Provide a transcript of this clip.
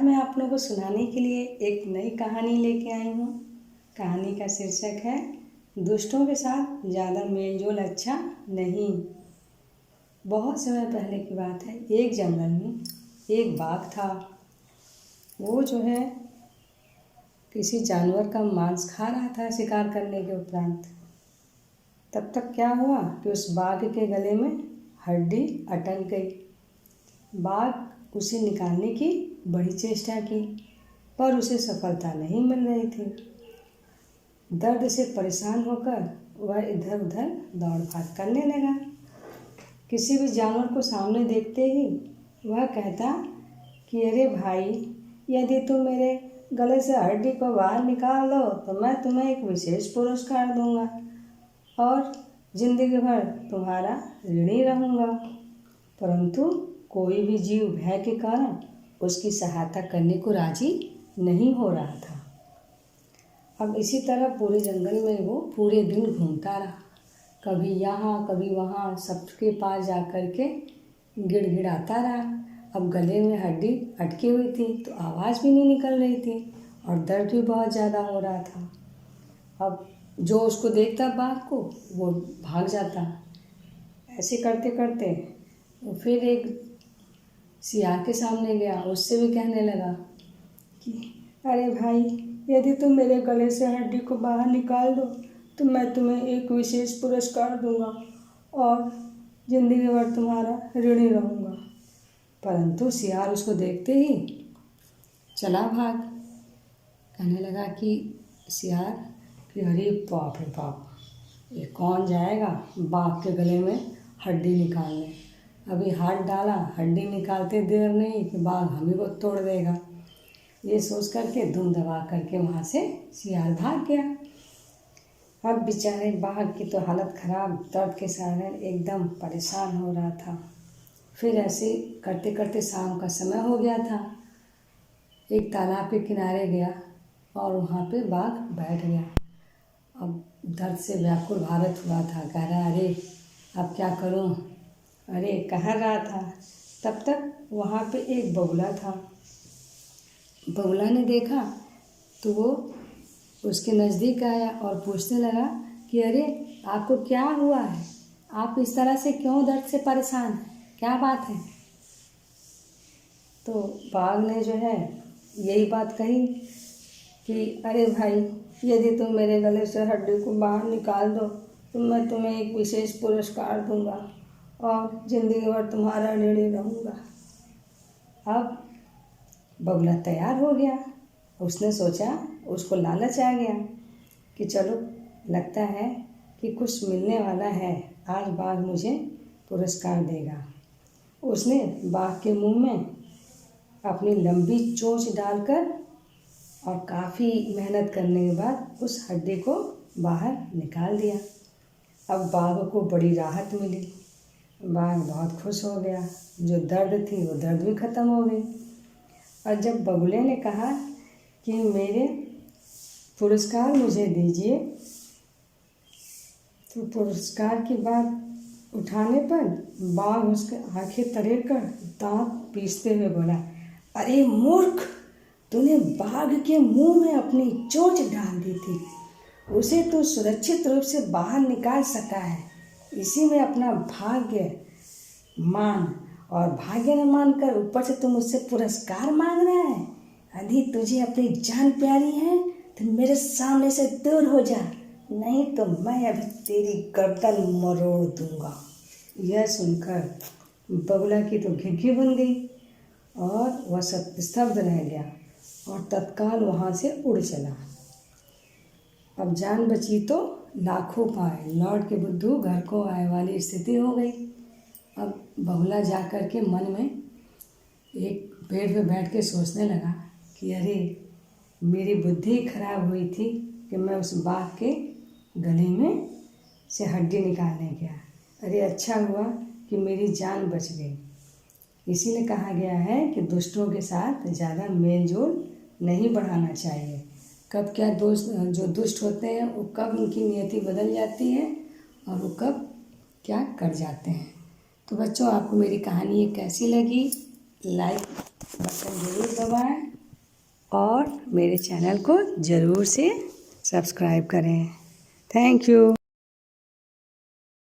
आज मैं आप लोगों को सुनाने के लिए एक नई कहानी लेके आई हूँ। कहानी का शीर्षक है दुष्टों के साथ ज़्यादा मेलजोल अच्छा नहीं। बहुत समय पहले की बात है। एक जंगल में एक बाघ था। वो जो है किसी जानवर का मांस खा रहा था शिकार करने के उपरांत। तब तक क्या हुआ कि उस बाघ के गले में हड्डी अटक गई। बाघ उसे निकालने की बड़ी चेष्टा की पर उसे सफलता नहीं मिल रही थी। दर्द से परेशान होकर वह इधर उधर दौड़ भाग करने लगा। किसी भी जानवर को सामने देखते ही वह कहता कि अरे भाई, यदि तुम मेरे गले से हड्डी को बाहर निकाल दो तो मैं तुम्हें एक विशेष पुरस्कार दूंगा और जिंदगी भर तुम्हारा ऋणी रहूँगा। परंतु कोई भी जीव भय के कारण उसकी सहायता करने को राजी नहीं हो रहा था। अब इसी तरह पूरे जंगल में वो पूरे दिन घूमता रहा, कभी यहाँ कभी वहाँ, सबके पास जा कर के गिड़गिड़ाता रहा। अब गले में हड्डी अटकी हुई थी तो आवाज़ भी नहीं निकल रही थी और दर्द भी बहुत ज़्यादा हो रहा था। अब जो उसको देखता बाघ को वो भाग जाता। ऐसे करते करते वो फिर एक सियार के सामने गया। उससे भी कहने लगा कि अरे भाई, यदि तुम मेरे गले से हड्डी को बाहर निकाल दो तो मैं तुम्हें एक विशेष पुरस्कार दूंगा और ज़िंदगी भर तुम्हारा ऋणी रहूँगा। परंतु सियार उसको देखते ही चला भाग। कहने लगा कि सियार कि अरे बाप रे बाप, ये कौन जाएगा बाघ के गले में हड्डी निकालने। अभी हाथ डाला, हड्डी निकालते देर नहीं कि बाघ हम ही को तोड़ देगा। ये सोच करके धुन दबा करके वहाँ से सियार भाग गया। अब बेचारे बाघ की तो हालत ख़राब, दर्द के कारण एकदम परेशान हो रहा था। फिर ऐसे करते करते शाम का समय हो गया था। एक तालाब के किनारे गया और वहाँ पे बाघ बैठ गया। अब दर्द से व्याकुल भारत हुआ था। कह रहा अरे अब क्या करूँ, अरे कह रहा था। तब तक वहाँ पे एक बगुला था। बगुला ने देखा तो वो उसके नज़दीक आया और पूछने लगा कि अरे आपको क्या हुआ है, आप इस तरह से क्यों दर्द से परेशान हैं, क्या बात है। तो बाघ ने जो है यही बात कही कि अरे भाई, यदि तुम मेरे गले से हड्डी को बाहर निकाल दो तो मैं तुम्हें एक विशेष पुरस्कार दूंगा और ज़िंदगी भर तुम्हारा ऋणी रहूँगा। अब बगुला तैयार हो गया। उसने सोचा, उसको लालच आ गया कि चलो लगता है कि कुछ मिलने वाला है, आज बाघ मुझे पुरस्कार देगा। उसने बाघ के मुंह में अपनी लंबी चोंच डालकर और काफ़ी मेहनत करने के बाद उस हड्डी को बाहर निकाल दिया। अब बाघ को बड़ी राहत मिली। बाघ बहुत खुश हो गया। जो दर्द थी वो दर्द भी ख़त्म हो गई। और जब बगुले ने कहा कि मेरे पुरस्कार मुझे दीजिए, तो पुरस्कार की बात उठाने पर बाघ उसके आंखें तरेड़ कर दांत पीसते हुए बोला, अरे मूर्ख, तूने बाघ के मुंह में अपनी चोंच डाल दी थी, उसे तो सुरक्षित रूप से बाहर निकाल सका है, इसी में अपना भाग्य मान, और भाग्य न मानकर ऊपर से तुम मुझसे पुरस्कार मांग रहा है। यदि तुझे अपनी जान प्यारी है तो मेरे सामने से दूर हो जा, नहीं तो मैं अभी तेरी गर्दन मरोड़ दूंगा। यह सुनकर बगुला की तो घिघी बन गई और वह सब स्तब्ध रह गया और तत्काल वहाँ से उड़ चला। अब जान बची तो लाखों पाए, लौट के बुद्धू घर को आए वाली स्थिति हो गई। अब बगुला जा कर के मन में एक पेड़ पे बैठ के सोचने लगा कि अरे मेरी बुद्धि खराब हुई थी कि मैं उस बाघ के गले में से हड्डी निकालने गया। अरे अच्छा हुआ कि मेरी जान बच गई। इसीलिए कहा गया है कि दुष्टों के साथ ज़्यादा मेल जोल नहीं बढ़ाना चाहिए। कब क्या दोस्त जो दुष्ट होते हैं वो कब उनकी नियति बदल जाती है और वो कब क्या कर जाते हैं। तो बच्चों, आपको मेरी कहानी ये कैसी लगी, लाइक बटन ज़रूर दबाएं और मेरे चैनल को ज़रूर से सब्सक्राइब करें। Thank you.